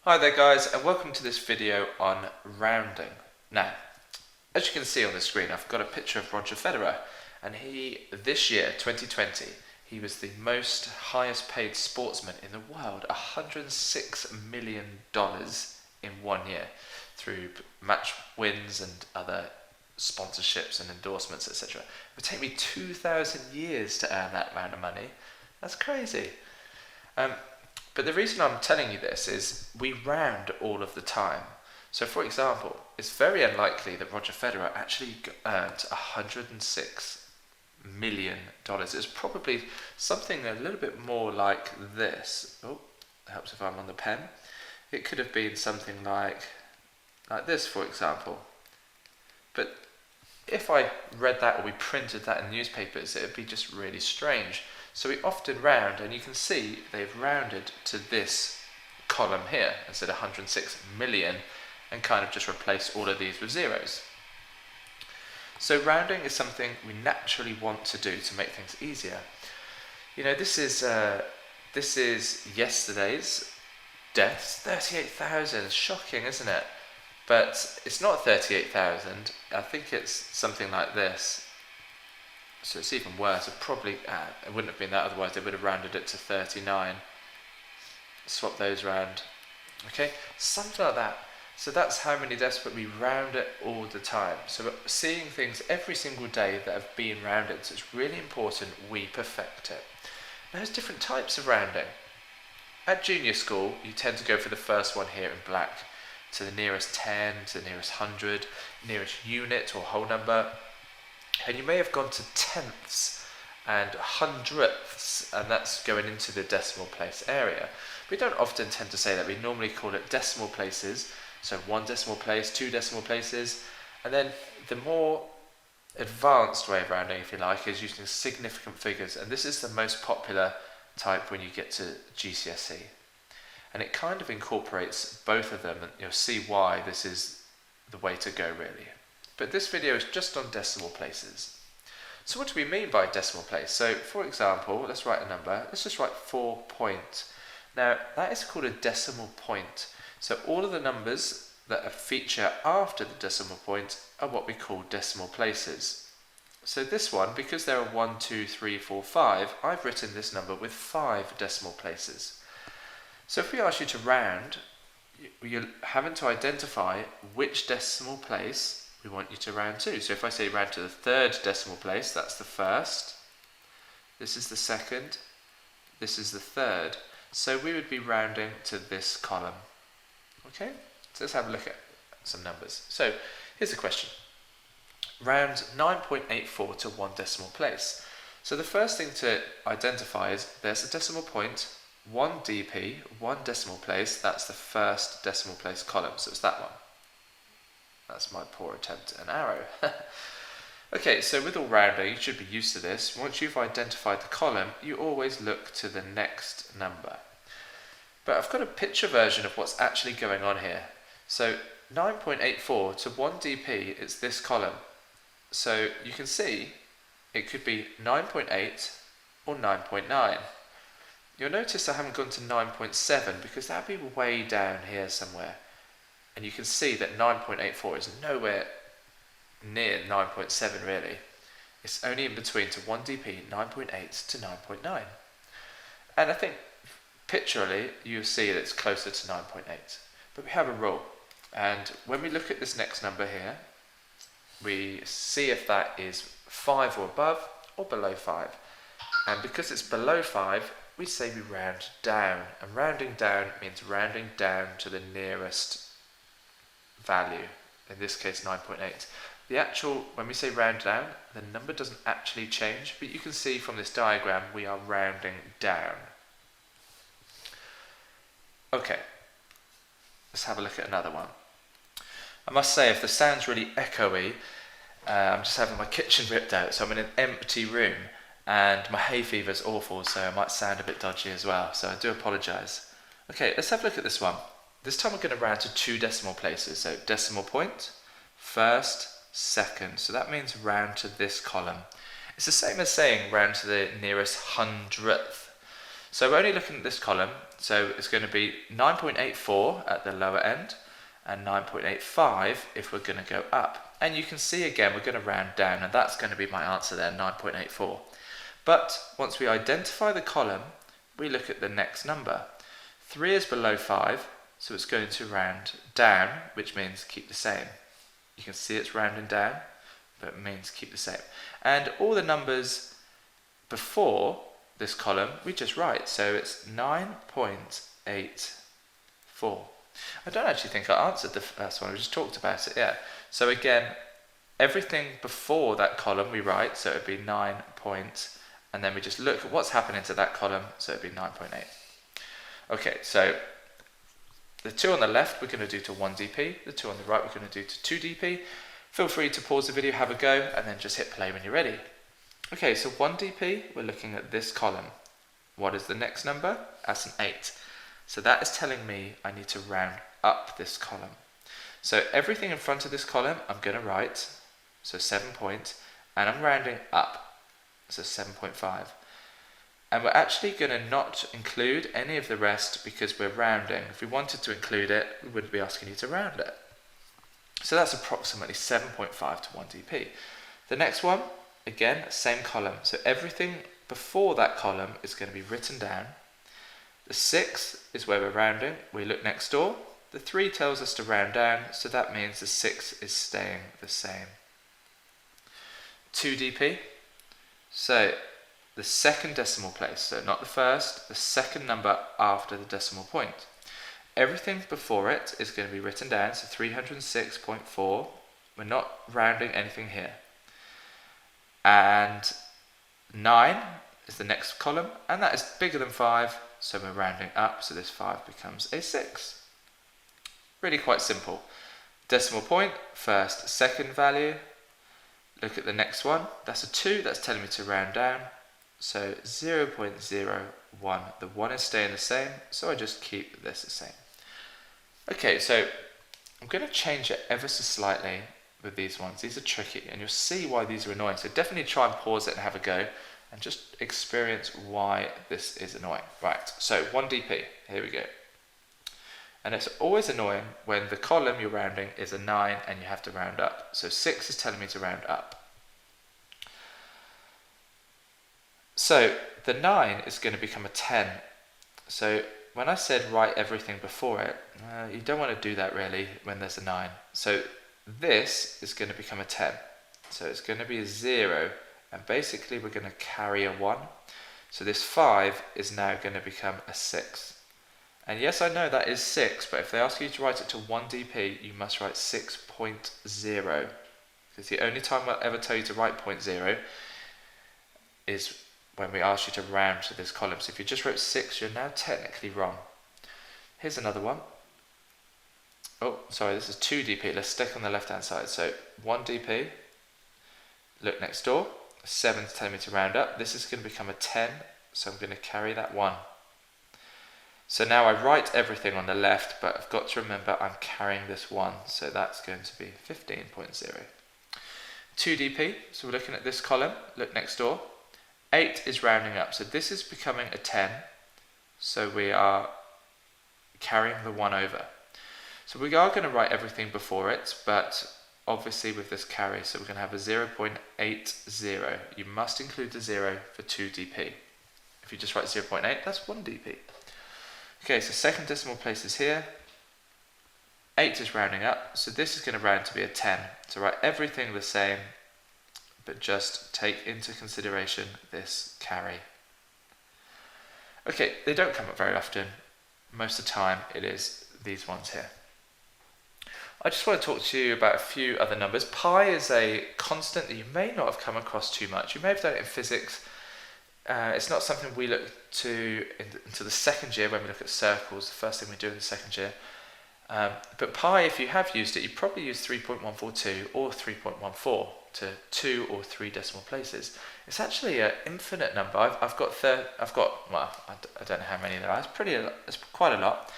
Hi there guys, and welcome to this video on rounding. Now, as you can see on the screen, I've got a picture of Roger Federer, and this year, 2020, he was the most highest paid sportsman in the world, $106 million in 1 year, through match wins and other sponsorships and endorsements, etc. It would take me 2,000 years to earn that amount of money. That's crazy. But the reason I'm telling you this is we round all of the time. So for example, it's very unlikely that Roger Federer actually earned $106 million. It's probably something a little bit more like this. Oh, it helps if I'm on the pen. It could have been something like this, for example. But if I read that or we printed that in newspapers, it would be just really strange. So we often round, and you can see they've rounded to this column here instead of 106 million, and kind of just replace all of these with zeros. So rounding is something we naturally want to do to make things easier. You know, this is yesterday's deaths, 38,000. Shocking, isn't it? But it's not 38,000. I think it's something like this. So it's even worse. It wouldn't have been that, otherwise they would have rounded it to 39. Swap those round. Okay, something like that. So that's how many deaths, but we round it all the time. So we're seeing things every single day that have been rounded. So it's really important we perfect it. Now there's different types of rounding. At junior school, you tend to go for the first one here in black, to the nearest 10, to the nearest 100, nearest unit or whole number. And you may have gone to tenths and hundredths, and that's going into the decimal place area. We don't often tend to say that. We normally call it decimal places, so 1 decimal place, 2 decimal places, and then the more advanced way of rounding, if you like, is using significant figures, and this is the most popular type when you get to GCSE. And it kind of incorporates both of them, and you'll see why this is the way to go, really. But this video is just on decimal places. So what do we mean by decimal place? So for example, let's write a number. Let's just write 4 point. Now that is called a decimal point. So all of the numbers that feature after the decimal point are what we call decimal places. So this one, because there are 1, 2, 3, 4, 5, I've written this number with 5 decimal places. So if we ask you to round, you're having to identify which decimal place we want you to round to. So if I say round to the 3rd decimal place, that's the 1st, this is the 2nd, this is the 3rd. So we would be rounding to this column. Okay, so let's have a look at some numbers. So here's a question. Round 9.84 to 1 decimal place. So the first thing to identify is there's a decimal point, 1 dp, 1 decimal place, that's the 1st decimal place column, so it's that one. That's my poor attempt at an arrow. Okay, so with all rounding, you should be used to this. Once you've identified the column, you always look to the next number. But I've got a picture version of what's actually going on here. So 9.84 to 1 dp is this column. So you can see it could be 9.8 or 9.9. You'll notice I haven't gone to 9.7 because that would be way down here somewhere. And you can see that 9.84 is nowhere near 9.7 really. It's only in between to 1 dp, 9.8 to 9.9. And I think pictorially you'll see that it's closer to 9.8. But we have a rule. And when we look at this next number here, we see if that is 5 or above or below 5. And because it's below 5, we say we round down. And rounding down means rounding down to the nearest value, in this case 9.8. When we say round down, the number doesn't actually change, but you can see from this diagram we are rounding down. Okay, let's have a look at another one. I must say, if the sound's really echoey, I'm just having my kitchen ripped out, so I'm in an empty room, and my hay fever's awful, so I might sound a bit dodgy as well, so I do apologise. Okay, let's have a look at this one. This time we're going to round to 2 decimal places, so decimal point, 1st, 2nd, so that means round to this column. It's the same as saying round to the nearest hundredth. So we're only looking at this column, So it's going to be 9.84 at the lower end and 9.85 if we're going to go up. And you can see again we're going to round down, and that's going to be my answer there, 9.84. But once we identify the column, we look at the next number. 3 is below 5, so it's going to round down, which means keep the same. You can see it's rounding down, but it means keep the same. And all the numbers before this column we just write, so it's 9.84. I don't actually think I answered the first one, we just talked about it, yeah. So again, everything before that column we write, so it would be 9 point, and then we just look at what's happening to that column, so it would be 9.8. Okay, so the 2 on the left we're going to do to 1 dp, the 2 on the right we're going to do to 2 dp. Feel free to pause the video, have a go, and then just hit play when you're ready. Okay, so 1 dp, we're looking at this column. What is the next number? That's an 8. So that is telling me I need to round up this column. So everything in front of this column I'm going to write, so 7 point, and I'm rounding up, so 7.5. And we're actually going to not include any of the rest because we're rounding. If we wanted to include it, we wouldn't be asking you to round it. So that's approximately 7.5 to 1 dp. The next one, again, same column. So everything before that column is going to be written down. The 6 is where we're rounding. We look next door. The 3 tells us to round down, so that means the 6 is staying the same. 2 dp. So the second decimal place, so not the first, the second number after the decimal point. Everything before it is going to be written down, so 306.4. We're not rounding anything here. And 9 is the next column, and that is bigger than 5, so we're rounding up, so this 5 becomes a 6. Really quite simple. Decimal point, first, second value. Look at the next one. That's a 2, that's telling me to round down. So 0.01, the 1 is staying the same, so I just keep this the same. Okay, so I'm going to change it ever so slightly with these ones. These are tricky, and you'll see why these are annoying. So definitely try and pause it and have a go, and just experience why this is annoying. Right, so 1 dp, here we go. And it's always annoying when the column you're rounding is a 9 and you have to round up. So 6 is telling me to round up. So the 9 is going to become a 10. So when I said write everything before it, you don't want to do that really when there's a 9. So this is going to become a 10. So it's going to be a 0, and basically we're going to carry a 1. So this 5 is now going to become a 6. And yes, I know that is 6, but if they ask you to write it to 1 dp, you must write 6.0. Because the only time I'll ever tell you to write 0.0 is when we ask you to round to this column. So if you just wrote 6, you're now technically wrong. Here's another one. Oh, sorry, this is 2 dp. Let's stick on the left-hand side. So 1 dp, look next door. 7 is telling me to round up. This is going to become a 10, so I'm going to carry that 1. So now I write everything on the left, but I've got to remember I'm carrying this 1, so that's going to be 15.0. 2 dp, so we're looking at this column, look next door. 8 is rounding up, so this is becoming a 10, so we are carrying the 1 over. So we are going to write everything before it, but obviously with this carry, so we're going to have a 0.80. You must include the 0 for 2 dp. If you just write 0.8, that's 1 dp. Okay, so second decimal place is here. 8 is rounding up, so this is going to round to be a 10. So write everything the same, but just take into consideration this carry. Okay, they don't come up very often. Most of the time it is these ones here. I just want to talk to you about a few other numbers. Pi is a constant that you may not have come across too much. You may have done it in physics. It's not something we look to into the second year when we look at circles, the first thing we do in the second year. But pi, if you have used it, you probably use 3.142 or 3.14 to 2 or 3 decimal places. It's actually an infinite number. I've got well, I don't know how many there are. It's quite a lot.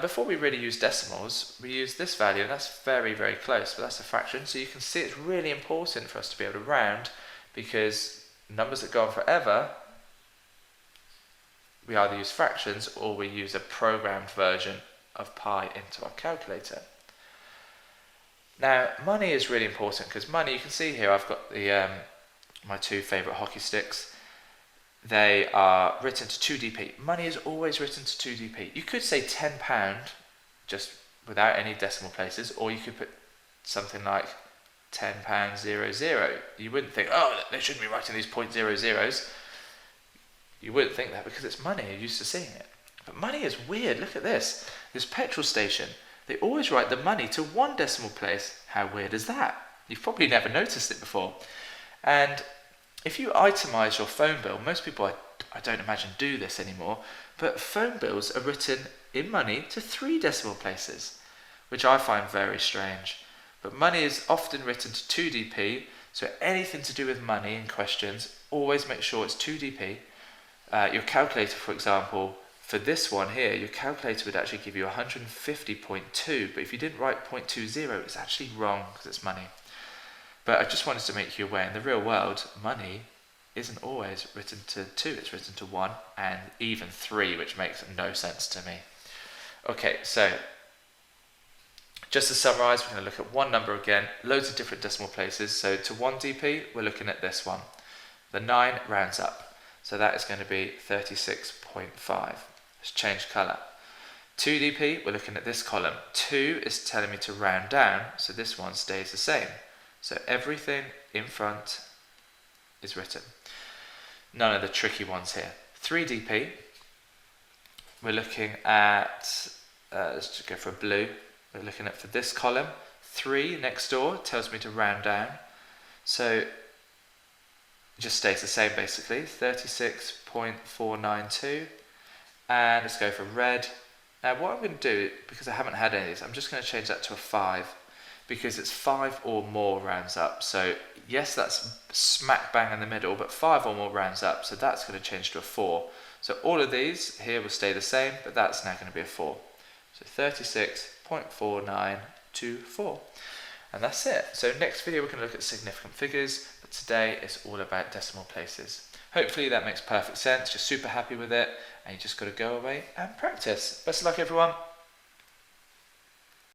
Before we really use decimals, we use this value, and that's very, very close, but that's a fraction. So you can see it's really important for us to be able to round, because numbers that go on forever we either use fractions or we use a programmed version of pi into our calculator. Now, money is really important because money, you can see here I've got the my two favourite hockey sticks. They are written to 2dp. Money is always written to 2dp. You could say £10 just without any decimal places, or you could put something like £10.00. You wouldn't think, oh, they shouldn't be writing these .00s. You wouldn't think that because it's money, you're used to seeing it. But money is weird. Look at this. This petrol station, they always write the money to one decimal place. How weird is that? You've probably never noticed it before. And if you itemize your phone bill, most people I don't imagine do this anymore, but phone bills are written in money to 3 decimal places, which I find very strange. But money is often written to 2dp, so anything to do with money in questions, always make sure it's 2dp. Your calculator, for example, for this one here, your calculator would actually give you 150.2, but if you didn't write 0.20, it's actually wrong because it's money. But I just wanted to make you aware, in the real world, money isn't always written to 2, it's written to 1 and even 3, which makes no sense to me. Okay, so just to summarise, we're going to look at one number again, loads of different decimal places. So to 1dp, we're looking at this one. The 9 rounds up, so that is going to be 36.5. Let's change colour. 2dp, we're looking at this column. 2 is telling me to round down, so this one stays the same. So everything in front is written. None of the tricky ones here. 3dp, we're looking at, let's just go for a blue. We're looking at for this column. 3 next door tells me to round down. So it just stays the same basically, 36.492. And let's go for red. Now what I'm going to do, because I haven't had any of these, I'm just going to change that to a 5. Because it's 5 or more rounds up. So yes, that's smack bang in the middle, but 5 or more rounds up, so that's going to change to a 4. So all of these here will stay the same, but that's now going to be a 4. So 36.4924. And that's it. So next video we're going to look at significant figures, but today it's all about decimal places. Hopefully that makes perfect sense, you're super happy with it, and you just got to go away and practice. Best of luck everyone.